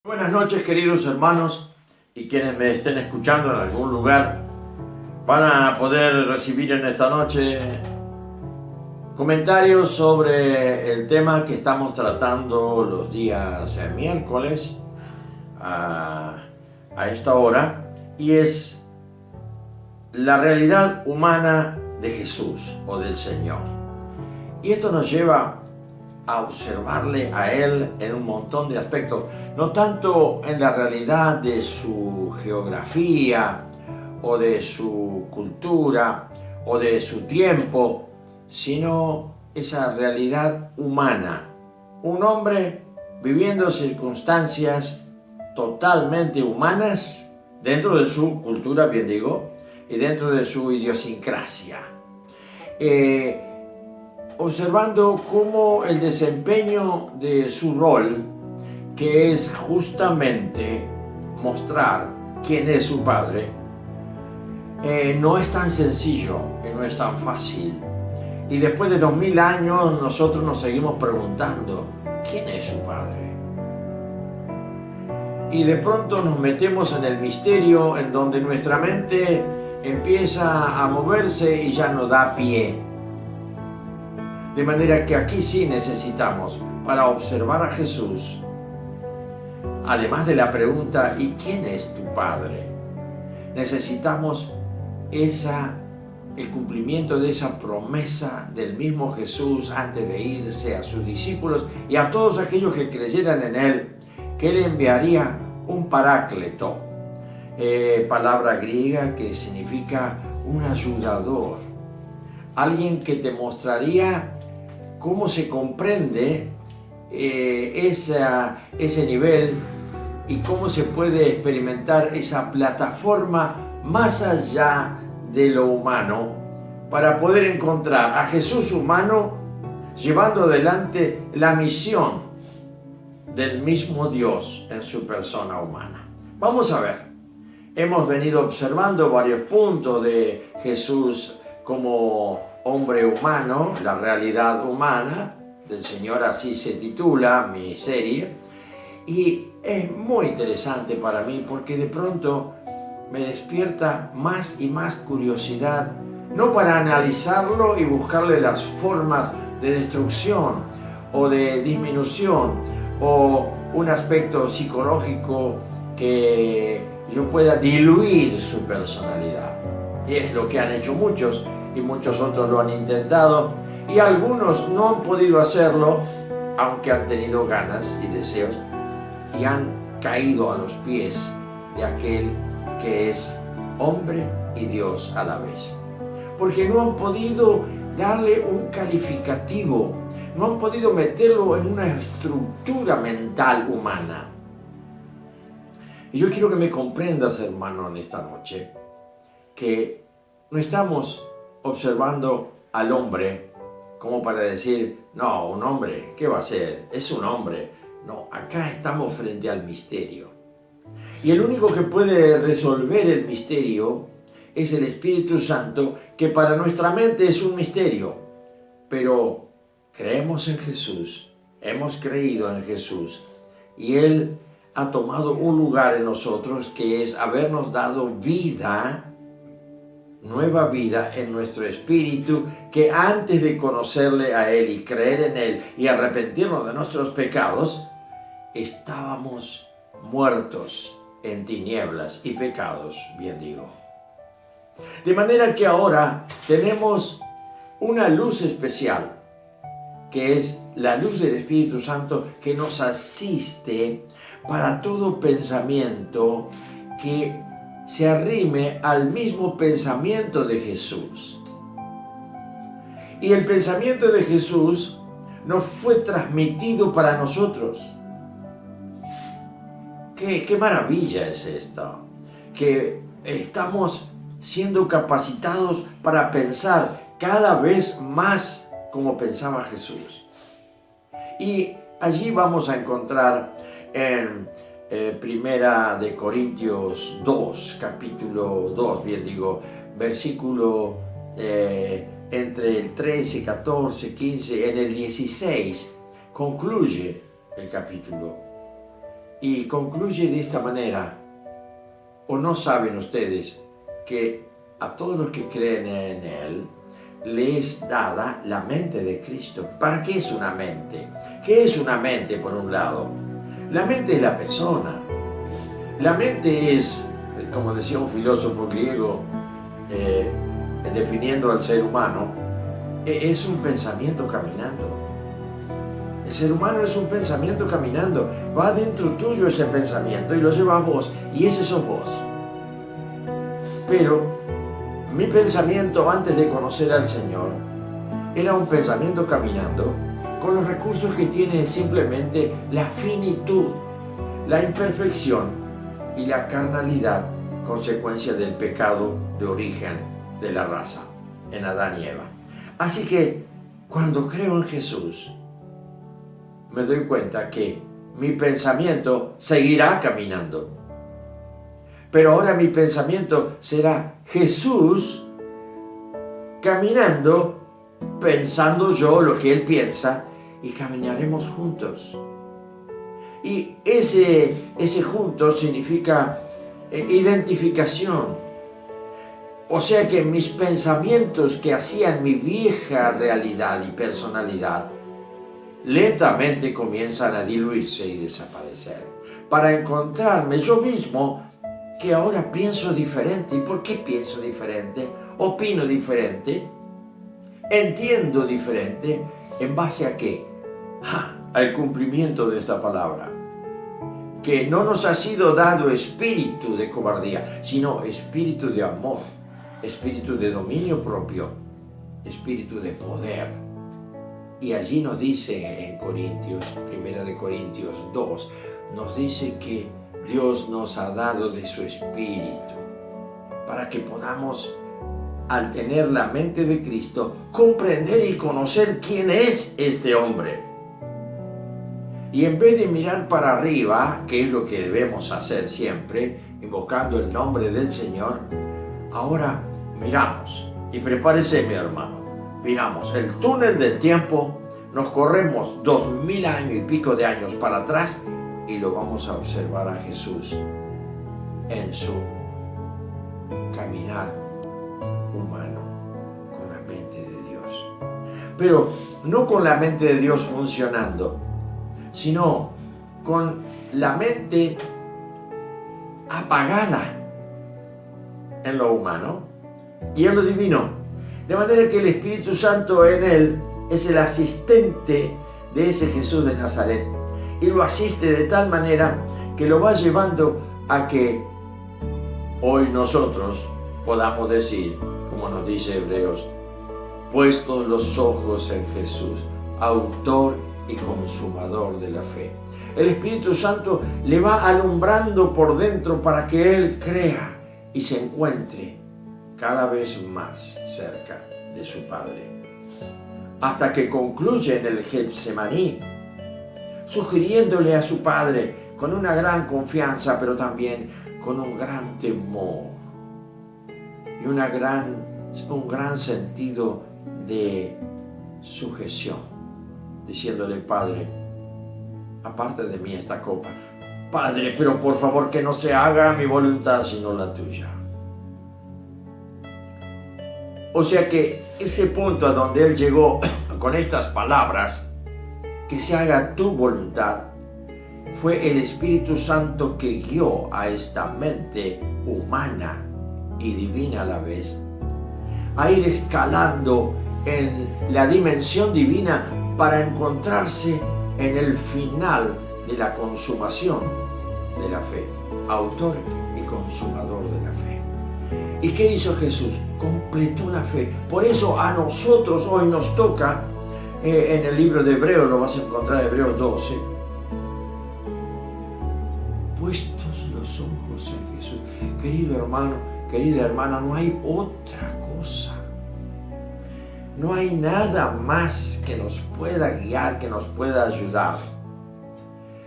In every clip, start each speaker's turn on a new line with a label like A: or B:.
A: Buenas noches, queridos hermanos, y quienes me estén escuchando en algún lugar van a poder recibir en esta noche comentarios sobre el tema que estamos tratando los días miércoles a esta hora, y es la realidad humana de Jesús o del Señor. Y esto nos lleva a observarle a Él en un montón de aspectos, no tanto en la realidad de su geografía o de su cultura o de su tiempo, sino esa realidad humana. Un hombre viviendo circunstancias totalmente humanas dentro de su cultura, bien digo, y dentro de su idiosincrasia. Observando cómo el desempeño de su rol, que es justamente mostrar quién es su padre, no es tan sencillo y no es tan fácil. Y después de 2000 años nosotros nos seguimos preguntando, ¿quién es su padre? Y de pronto nos metemos en el misterio en donde nuestra mente empieza a moverse y ya no da pie. De manera que aquí sí necesitamos, para observar a Jesús, además de la pregunta ¿y quién es tu Padre?, necesitamos el cumplimiento de esa promesa del mismo Jesús antes de irse a sus discípulos y a todos aquellos que creyeran en Él, que Él enviaría un paráclito, palabra griega que significa un ayudador, alguien que te mostraría cómo se comprende ese nivel y cómo se puede experimentar esa plataforma más allá de lo humano para poder encontrar a Jesús humano llevando adelante la misión del mismo Dios en su persona humana. Vamos a ver, hemos venido observando varios puntos de Jesús como hombre humano, la realidad humana del Señor, así se titula mi serie, y es muy interesante para mí porque de pronto me despierta más y más curiosidad, no para analizarlo y buscarle las formas de destrucción o de disminución o un aspecto psicológico que yo pueda diluir su personalidad. Y es lo que han hecho muchos, y muchos otros lo han intentado, y algunos no han podido hacerlo, aunque han tenido ganas y deseos, y han caído a los pies de aquel que es hombre y Dios a la vez. Porque no han podido darle un calificativo, no han podido meterlo en una estructura mental humana. Y yo quiero que me comprendas, hermano, en esta noche, que no estamos observando al hombre como para decir, no, un hombre, ¿qué va a ser? Es un hombre. No, acá estamos frente al misterio. Y el único que puede resolver el misterio es el Espíritu Santo, que para nuestra mente es un misterio. Pero creemos en Jesús, hemos creído en Jesús, y Él ha tomado un lugar en nosotros que es habernos dado vida, nueva vida en nuestro espíritu, que antes de conocerle a Él y creer en Él y arrepentirnos de nuestros pecados, estábamos muertos en tinieblas y pecados, bien digo. De manera que ahora tenemos una luz especial, que es la luz del Espíritu Santo, que nos asiste para todo pensamiento que se arrime al mismo pensamiento de Jesús. Y el pensamiento de Jesús nos fue transmitido para nosotros. ¡Qué maravilla es esto! Que estamos siendo capacitados para pensar cada vez más como pensaba Jesús. Y allí vamos a encontrar en Primera de Corintios 2, capítulo 2, bien digo, versículo entre el 13, 14, 15, en el 16, concluye el capítulo. Y concluye de esta manera: ¿o no saben ustedes que a todos los que creen en Él le es dada la mente de Cristo? ¿Para qué es una mente? ¿Qué es una mente, por un lado? La mente es la persona. La mente es, como decía un filósofo griego, definiendo al ser humano, es un pensamiento caminando. El ser humano es un pensamiento caminando. Va dentro tuyo ese pensamiento y lo lleva a vos, y ese sos vos. Pero mi pensamiento antes de conocer al Señor era un pensamiento caminando con los recursos que tiene simplemente la finitud, la imperfección y la carnalidad, consecuencia del pecado de origen de la raza, en Adán y Eva. Así que cuando creo en Jesús, me doy cuenta que mi pensamiento seguirá caminando. Pero ahora mi pensamiento será Jesús caminando, pensando yo lo que Él piensa, y caminaremos juntos. Y ese juntos significa identificación. O sea que mis pensamientos que hacían mi vieja realidad y personalidad lentamente comienzan a diluirse y desaparecer, para encontrarme yo mismo, que ahora pienso diferente. ¿Y por qué pienso diferente? Opino diferente, entiendo diferente. ¿En base a qué? Al cumplimiento de esta palabra, que no nos ha sido dado espíritu de cobardía, sino espíritu de amor, espíritu de dominio propio, espíritu de poder. Y allí nos dice en Corintios, 1 Corintios 2, nos dice que Dios nos ha dado de su espíritu para que podamos, al tener la mente de Cristo, comprender y conocer quién es este hombre. Y en vez de mirar para arriba, que es lo que debemos hacer siempre, invocando el nombre del Señor, ahora miramos, y prepárese mi hermano, miramos el túnel del tiempo, nos corremos 2000 años y pico de años para atrás, y lo vamos a observar a Jesús en su caminar humano con la mente de Dios. Pero no con la mente de Dios funcionando, sino con la mente apagada en lo humano y en lo divino. De manera que el Espíritu Santo en él es el asistente de ese Jesús de Nazaret, y lo asiste de tal manera que lo va llevando a que hoy nosotros podamos decir, como nos dice Hebreos, puestos los ojos en Jesús, autor y consumador de la fe. El Espíritu Santo le va alumbrando por dentro para que él crea y se encuentre cada vez más cerca de su Padre, hasta que concluye en el Getsemaní, sugiriéndole a su Padre con una gran confianza, pero también con un gran temor y un gran sentido de sujeción, diciéndole: Padre, aparte de mí esta copa, Padre, pero por favor que no se haga mi voluntad sino la tuya. O sea que ese punto a donde él llegó con estas palabras, que se haga tu voluntad, fue el Espíritu Santo que guió a esta mente humana y divina a la vez, a ir escalando en la dimensión divina para encontrarse en el final de la consumación de la fe, autor y consumador de la fe. ¿Y qué hizo Jesús? Completó la fe. Por eso a nosotros hoy nos toca, en el libro de Hebreos, lo vas a encontrar en Hebreos 12, puestos los ojos en Jesús. Querido hermano, querida hermana, no hay otra cosa. No hay nada más que nos pueda guiar, que nos pueda ayudar,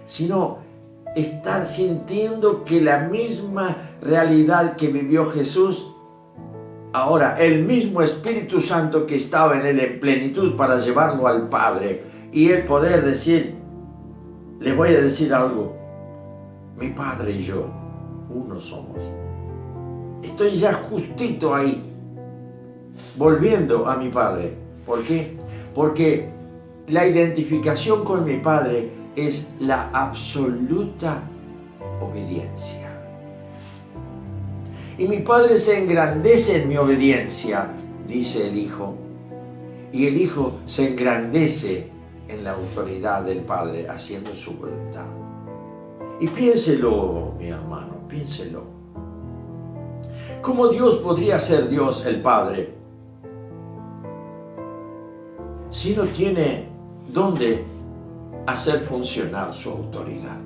A: sino estar sintiendo que la misma realidad que vivió Jesús, ahora el mismo Espíritu Santo que estaba en él en plenitud para llevarlo al Padre, y el poder decir: les voy a decir algo, mi Padre y yo, uno somos. Estoy ya justito ahí, volviendo a mi Padre. ¿Por qué? Porque la identificación con mi Padre es la absoluta obediencia. Y mi Padre se engrandece en mi obediencia, dice el Hijo. Y el Hijo se engrandece en la autoridad del Padre, haciendo su voluntad. Y piénselo, mi hermano, piénselo. ¿Cómo Dios podría ser Dios el Padre si no tiene dónde hacer funcionar su autoridad?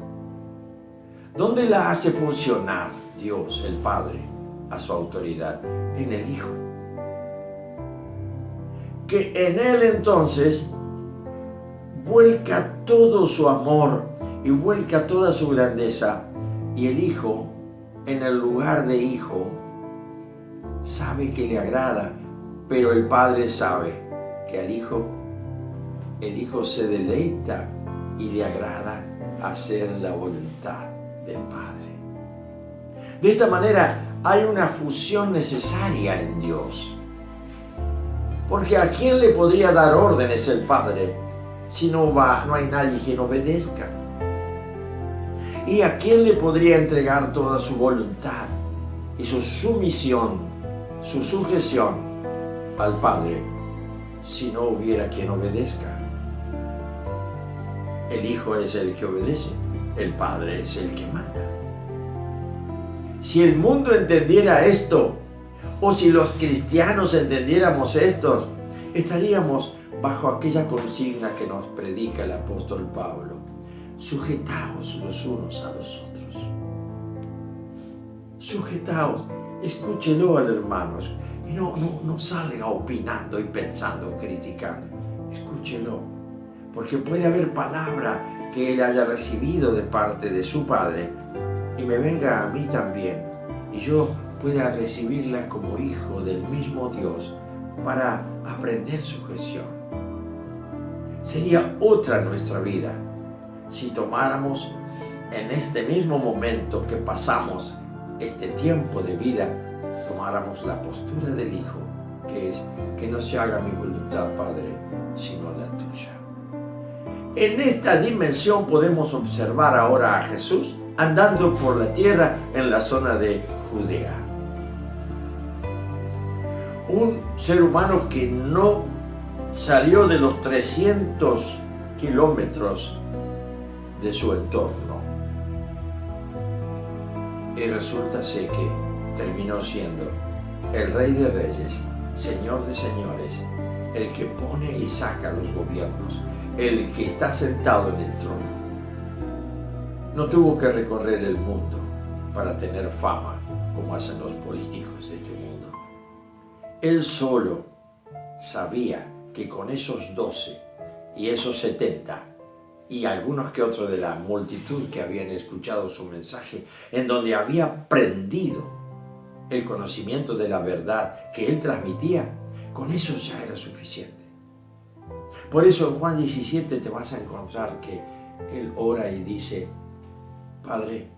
A: ¿Dónde la hace funcionar Dios el Padre a su autoridad? En el Hijo. Que en Él entonces vuelca todo su amor y vuelca toda su grandeza, y el Hijo, en el lugar de Hijo, sabe que le agrada, pero el Padre sabe que al Hijo, el Hijo se deleita y le agrada hacer la voluntad del Padre. De esta manera hay una fusión necesaria en Dios. Porque ¿a quién le podría dar órdenes el Padre si no hay nadie quien obedezca? ¿Y a quién le podría entregar toda su voluntad y su sumisión, su sujeción al Padre si no hubiera quien obedezca? El Hijo es el que obedece, el Padre es el que manda. Si el mundo entendiera esto, o si los cristianos entendiéramos esto, estaríamos bajo aquella consigna que nos predica el apóstol Pablo: sujetaos los unos a los otros. Sujetaos, escúchelo al hermano, y no salga opinando y pensando, criticando. Escúchelo, porque puede haber palabra que él haya recibido de parte de su Padre y me venga a mí también, y yo pueda recibirla como hijo del mismo Dios para aprender sujeción. Sería otra nuestra vida si tomáramos en este mismo momento que pasamos este tiempo de vida, tomáramos la postura del Hijo, que es: que no se haga mi voluntad, Padre, sino la tuya. En esta dimensión podemos observar ahora a Jesús andando por la tierra en la zona de Judea. Un ser humano que no salió de los 300 kilómetros de su entorno. Y resulta ser que terminó siendo el Rey de Reyes, Señor de Señores, el que pone y saca los gobiernos, el que está sentado en el trono. No tuvo que recorrer el mundo para tener fama como hacen los políticos de este mundo. Él solo sabía que con esos 12 y esos 70 y algunos que otros de la multitud que habían escuchado su mensaje, en donde había aprendido el conocimiento de la verdad que él transmitía, con eso ya era suficiente. Por eso en Juan 17 te vas a encontrar que él ora y dice: Padre,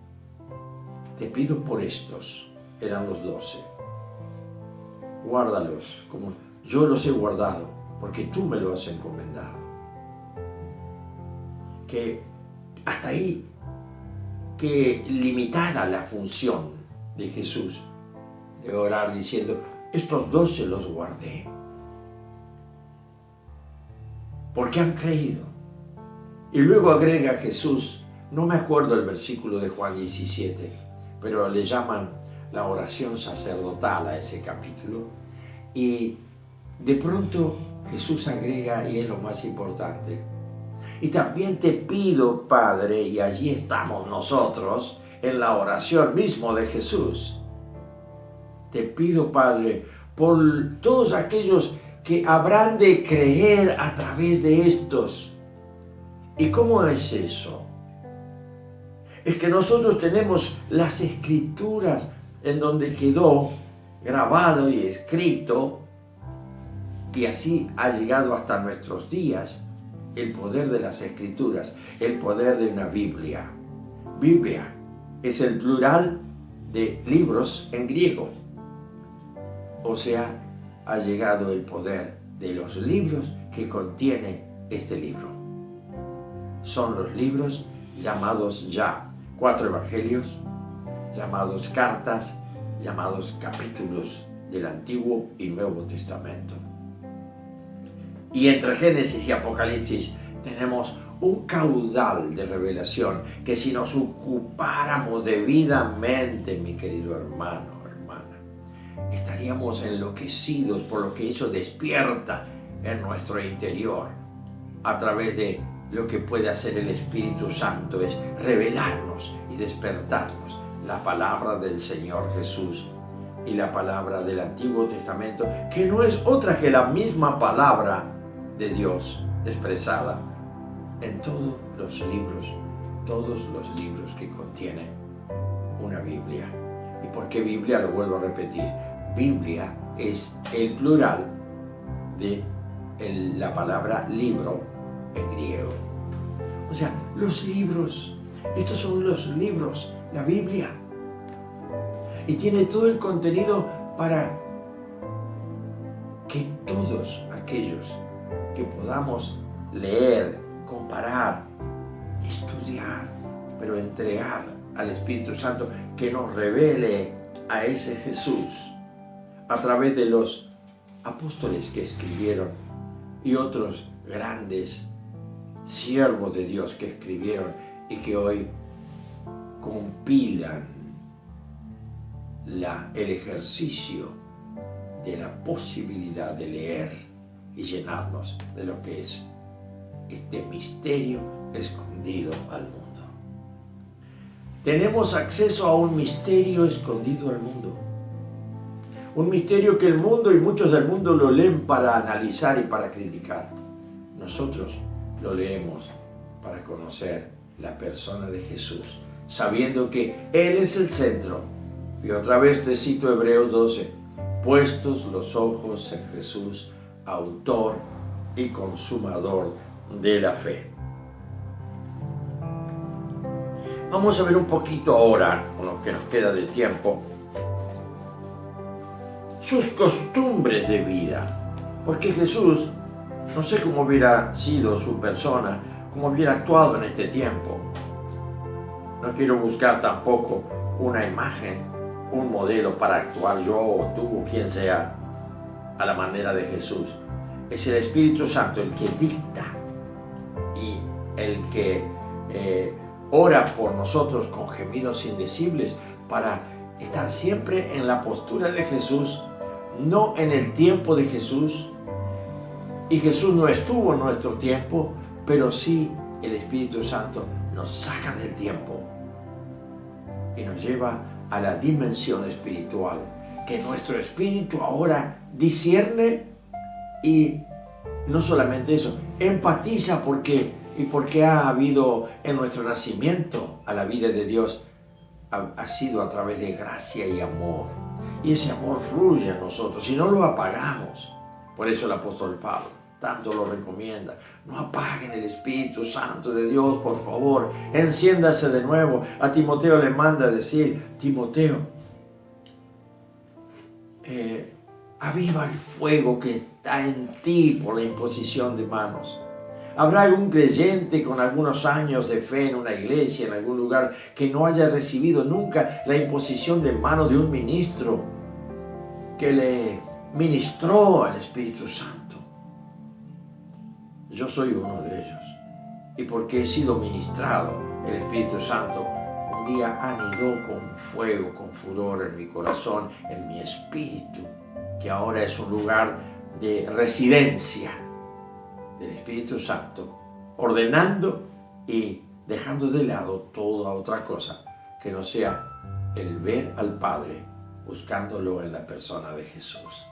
A: te pido por estos, eran los 12, guárdalos como yo los he guardado, porque tú me lo has encomendado. Que hasta ahí, que limitada la función de Jesús de orar diciendo: estos 12 los guardé, porque han creído. Y luego agrega Jesús, no me acuerdo el versículo de Juan 17, pero le llaman la oración sacerdotal a ese capítulo, y de pronto Jesús agrega, y es lo más importante: y también te pido, Padre, y allí estamos nosotros en la oración mismo de Jesús, te pido, Padre, por todos aquellos que habrán de creer a través de estos. ¿Y cómo es eso? Es que nosotros tenemos las Escrituras en donde quedó grabado y escrito, y así ha llegado hasta nuestros días el poder de las Escrituras, el poder de una Biblia. Biblia es el plural de libros en griego. O sea, ha llegado el poder de los libros que contiene este libro. Son los libros llamados ya 4 evangelios, llamados cartas, llamados capítulos del Antiguo y Nuevo Testamento. Y entre Génesis y Apocalipsis tenemos un caudal de revelación que si nos ocupáramos debidamente, mi querido hermano, hermana, estaríamos enloquecidos por lo que eso despierta en nuestro interior a través de lo que puede hacer el Espíritu Santo, es revelarnos y despertarnos la palabra del Señor Jesús y la palabra del Antiguo Testamento, que no es otra que la misma palabra de Dios expresada en todos los libros que contienen una Biblia. ¿Y por qué Biblia? Lo vuelvo a repetir. Biblia es el plural de la palabra libro en griego. O sea, los libros, estos son los libros, la Biblia. Y tiene todo el contenido para que todos aquellos que podamos leer, comparar, estudiar, pero entregar al Espíritu Santo que nos revele a ese Jesús a través de los apóstoles que escribieron y otros grandes siervos de Dios que escribieron y que hoy compilan el ejercicio de la posibilidad de leer y llenarnos de lo que es este misterio escondido al mundo. Tenemos acceso a un misterio escondido al mundo. Un misterio que el mundo y muchos del mundo lo leen para analizar y para criticar. Nosotros lo leemos para conocer la persona de Jesús, sabiendo que Él es el centro. Y otra vez te cito Hebreos 12, puestos los ojos en Jesús, autor y consumador de la fe. Vamos a ver un poquito ahora, con lo que nos queda de tiempo, sus costumbres de vida. Porque Jesús, no sé cómo hubiera sido su persona, cómo hubiera actuado en este tiempo. No quiero buscar tampoco una imagen, un modelo para actuar yo o tú o quien sea a la manera de Jesús. Es el Espíritu Santo el que dicta y el que ora por nosotros con gemidos indecibles para estar siempre en la postura de Jesús, no en el tiempo de Jesús. Y Jesús no estuvo en nuestro tiempo, pero sí el Espíritu Santo nos saca del tiempo y nos lleva a la dimensión espiritual, que nuestro espíritu ahora discierne y no solamente eso, empatiza porque ha habido en nuestro nacimiento a la vida de Dios, ha sido a través de gracia y amor. Y ese amor fluye en nosotros y no lo apagamos. Por eso el apóstol Pablo tanto lo recomienda. No apaguen el Espíritu Santo de Dios, por favor. Enciéndase de nuevo. A Timoteo le manda a decir, Timoteo, aviva el fuego que está en ti por la imposición de manos. ¿Habrá algún creyente con algunos años de fe en una iglesia, en algún lugar, que no haya recibido nunca la imposición de manos de un ministro que le ministró al Espíritu Santo? Yo soy uno de ellos. Y porque he sido ministrado, el Espíritu Santo un día anidó con fuego, con furor en mi corazón, en mi espíritu, que ahora es un lugar de residencia del Espíritu Santo, ordenando y dejando de lado toda otra cosa que no sea el ver al Padre, buscándolo en la persona de Jesús.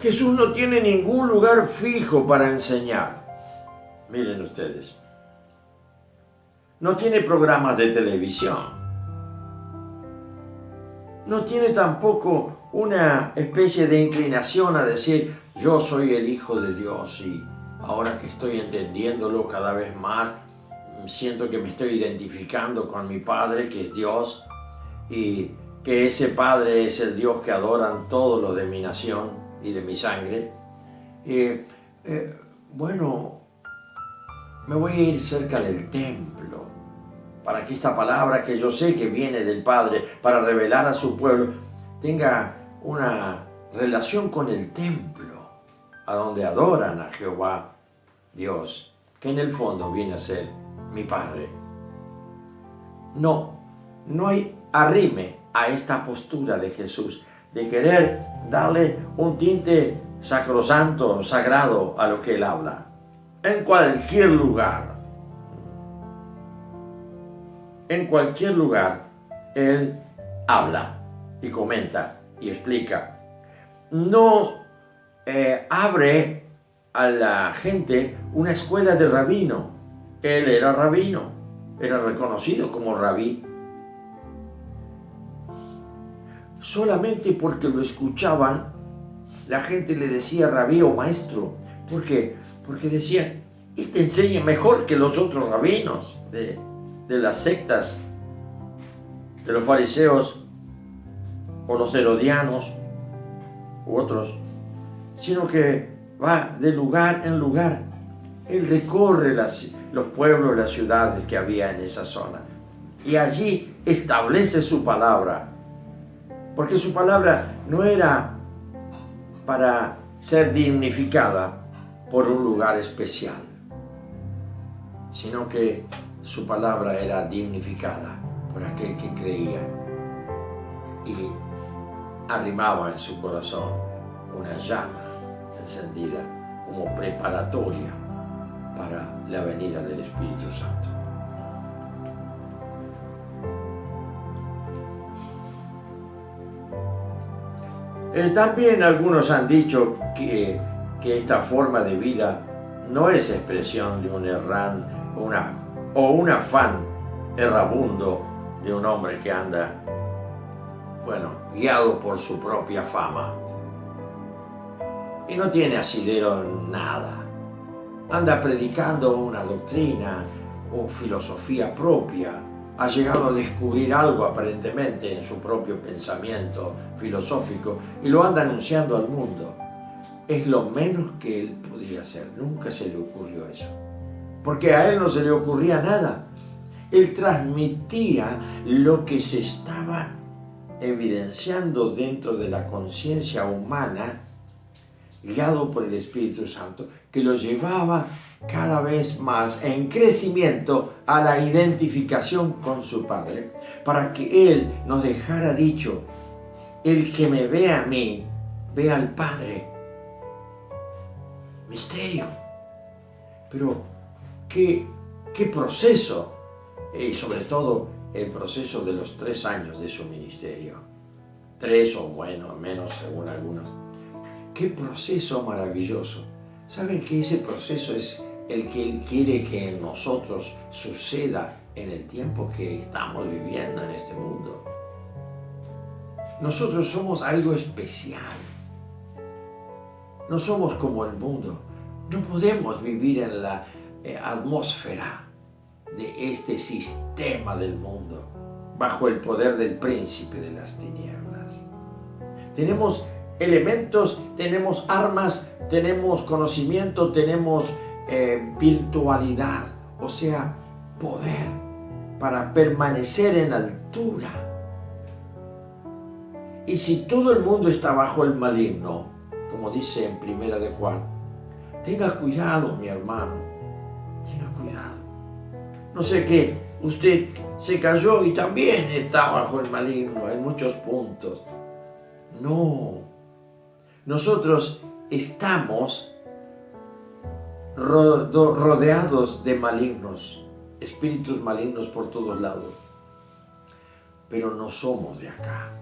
A: Jesús no tiene ningún lugar fijo para enseñar. Miren ustedes. No tiene programas de televisión. No tiene tampoco una especie de inclinación a decir, yo soy el Hijo de Dios y ahora que estoy entendiéndolo cada vez más, siento que me estoy identificando con mi Padre, que es Dios, y que ese Padre es el Dios que adoran todos los de mi nación y de mi sangre. Bueno, me voy a ir cerca del templo para que esta palabra que yo sé que viene del Padre para revelar a su pueblo tenga una relación con el templo, a donde adoran a Jehová Dios, que en el fondo viene a ser mi Padre. No hay arrime a esta postura de Jesús, de querer darle un tinte sacrosanto, sagrado a lo que Él habla. En cualquier lugar, Él habla y comenta y explica. No abre a la gente una escuela de rabino. Él era rabino, era reconocido como rabí. Solamente porque lo escuchaban, la gente le decía rabí o maestro. ¿Por qué? Porque decían, este enseña mejor que los otros rabinos de las sectas, de los fariseos o los herodianos u otros, sino que va de lugar en lugar. Él recorre los pueblos, las ciudades que había en esa zona, y allí establece su palabra, porque su palabra no era para ser dignificada por un lugar especial, sino que su palabra era dignificada por aquel que creía y arrimaba en su corazón una llama encendida como preparatoria para la venida del Espíritu Santo. También algunos han dicho que esta forma de vida no es expresión de un un afán errabundo de un hombre que anda, guiado por su propia fama y no tiene asidero en nada. Anda predicando una doctrina o filosofía propia. Ha llegado a descubrir algo aparentemente en su propio pensamiento filosófico y lo anda anunciando al mundo. Es lo menos que él podría hacer. Nunca se le ocurrió eso, porque a él no se le ocurría nada. Él transmitía lo que se estaba evidenciando dentro de la conciencia humana, guiado por el Espíritu Santo, que lo llevaba cada vez más en crecimiento a la identificación con su Padre, para que Él nos dejara dicho: el que me ve a mí, ve al Padre. Misterio. Pero qué proceso, y sobre todo el proceso de los 3 años de su ministerio. 3 o menos según algunos. Qué proceso maravilloso. ¿Saben que ese proceso es el que Él quiere que en nosotros suceda en el tiempo que estamos viviendo en este mundo? Nosotros somos algo especial. No somos como el mundo. No podemos vivir en la atmósfera de este sistema del mundo, bajo el poder del príncipe de las tinieblas. Tenemos elementos, tenemos armas, tenemos conocimiento, tenemos virtualidad, o sea, poder para permanecer en altura. Y si todo el mundo está bajo el maligno, como dice en 1 de Juan, tenga cuidado, mi hermano, tenga cuidado. No sé qué, usted se cayó y también está bajo el maligno en muchos puntos. No, nosotros estamos rodeados de malignos, espíritus malignos por todos lados, pero no somos de acá.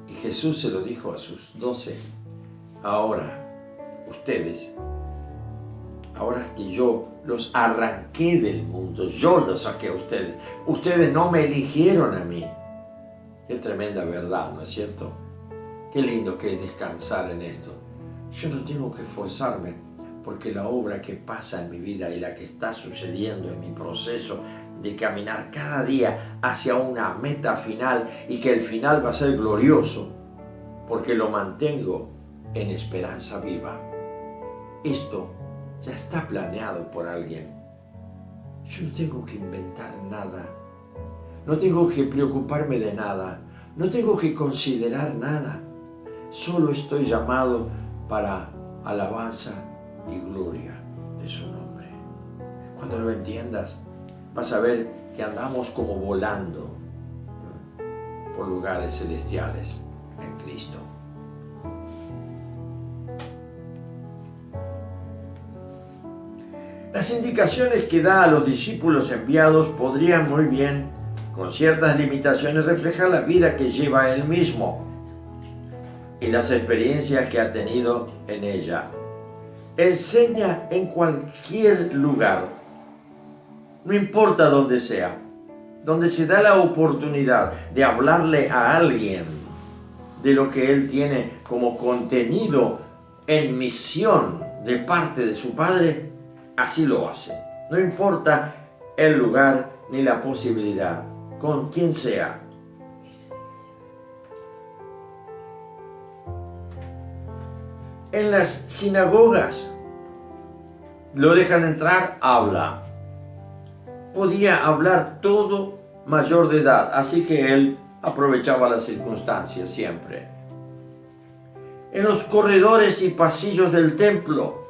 A: Y Jesús se lo dijo a sus 12, ahora ustedes, ahora que yo los arranqué del mundo, yo los saqué a ustedes, ustedes no me eligieron a mí. Qué tremenda verdad, ¿no es cierto? Qué lindo que es descansar en esto. Yo no tengo que esforzarme porque la obra que pasa en mi vida y la que está sucediendo en mi proceso de caminar cada día hacia una meta final, y que el final va a ser glorioso, porque lo mantengo en esperanza viva. Esto ya está planeado por alguien. Yo no tengo que inventar nada, no tengo que preocuparme de nada, no tengo que considerar nada. Solo estoy llamado para alabanza y gloria de su nombre. Cuando lo entiendas, vas a ver que andamos como volando por lugares celestiales en Cristo. Las indicaciones que da a los discípulos enviados podrían muy bien, con ciertas limitaciones, reflejar la vida que lleva él mismo y las experiencias que ha tenido en ella. Enseña en cualquier lugar, no importa dónde sea, donde se da la oportunidad de hablarle a alguien de lo que él tiene como contenido en misión de parte de su Padre, así lo hace. No importa el lugar ni la posibilidad, con quien sea. En las sinagogas lo dejan entrar, habla. Podía hablar todo mayor de edad, así que él aprovechaba las circunstancias siempre. En los corredores y pasillos del templo,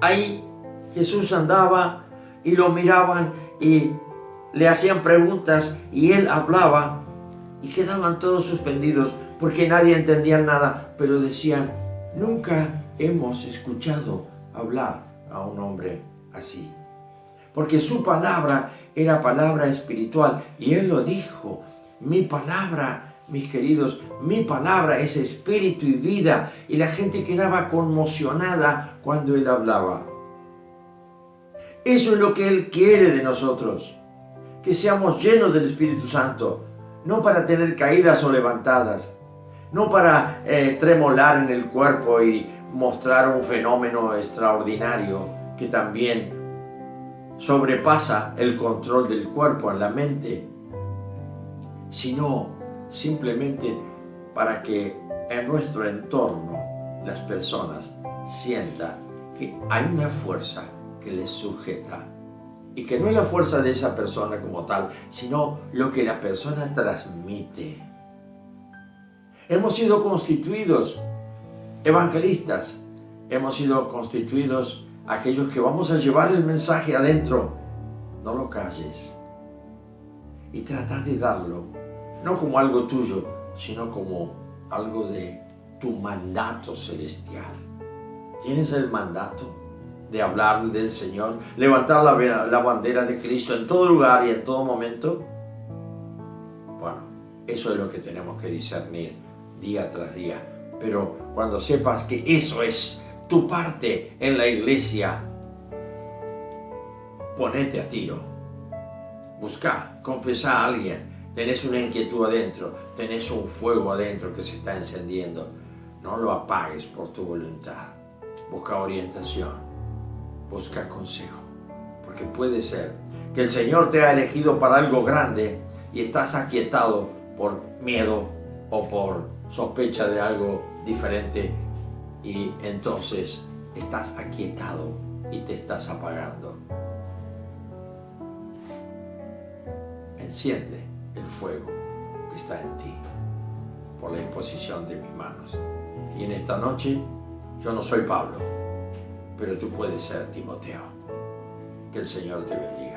A: ahí Jesús andaba y lo miraban y le hacían preguntas y él hablaba y quedaban todos suspendidos porque nadie entendía nada, pero decían: nunca hemos escuchado hablar a un hombre así. Porque su palabra era palabra espiritual y él lo dijo: mi palabra, mis queridos, mi palabra es espíritu y vida. Y la gente quedaba conmocionada cuando él hablaba. Eso es lo que él quiere de nosotros, que seamos llenos del Espíritu Santo, no para tener caídas o levantadas, no para tremolar en el cuerpo y mostrar un fenómeno extraordinario que también sobrepasa el control del cuerpo en la mente, sino simplemente para que en nuestro entorno las personas sientan que hay una fuerza que les sujeta y que no es la fuerza de esa persona como tal, sino lo que la persona transmite. Hemos sido constituidos evangelistas, hemos sido constituidos aquellos que vamos a llevar el mensaje adentro. No lo calles y trata de darlo, no como algo tuyo, sino como algo de tu mandato celestial. ¿Tienes el mandato de hablar del Señor, levantar la bandera de Cristo en todo lugar y en todo momento? Bueno, eso es lo que tenemos que discernir día tras día. Pero cuando sepas que eso es tu parte en la iglesia, ponete a tiro. Busca, confesá a alguien. Tenés una inquietud adentro, tenés un fuego adentro que se está encendiendo. No lo apagues por tu voluntad. Busca orientación, busca consejo, porque puede ser que el Señor te ha elegido para algo grande y estás aquietado por miedo o por sospecha de algo diferente, y entonces estás aquietado y te estás apagando. Enciende el fuego que está en ti por la imposición de mis manos. Y en esta noche, yo no soy Pablo, pero tú puedes ser Timoteo. Que el Señor te bendiga.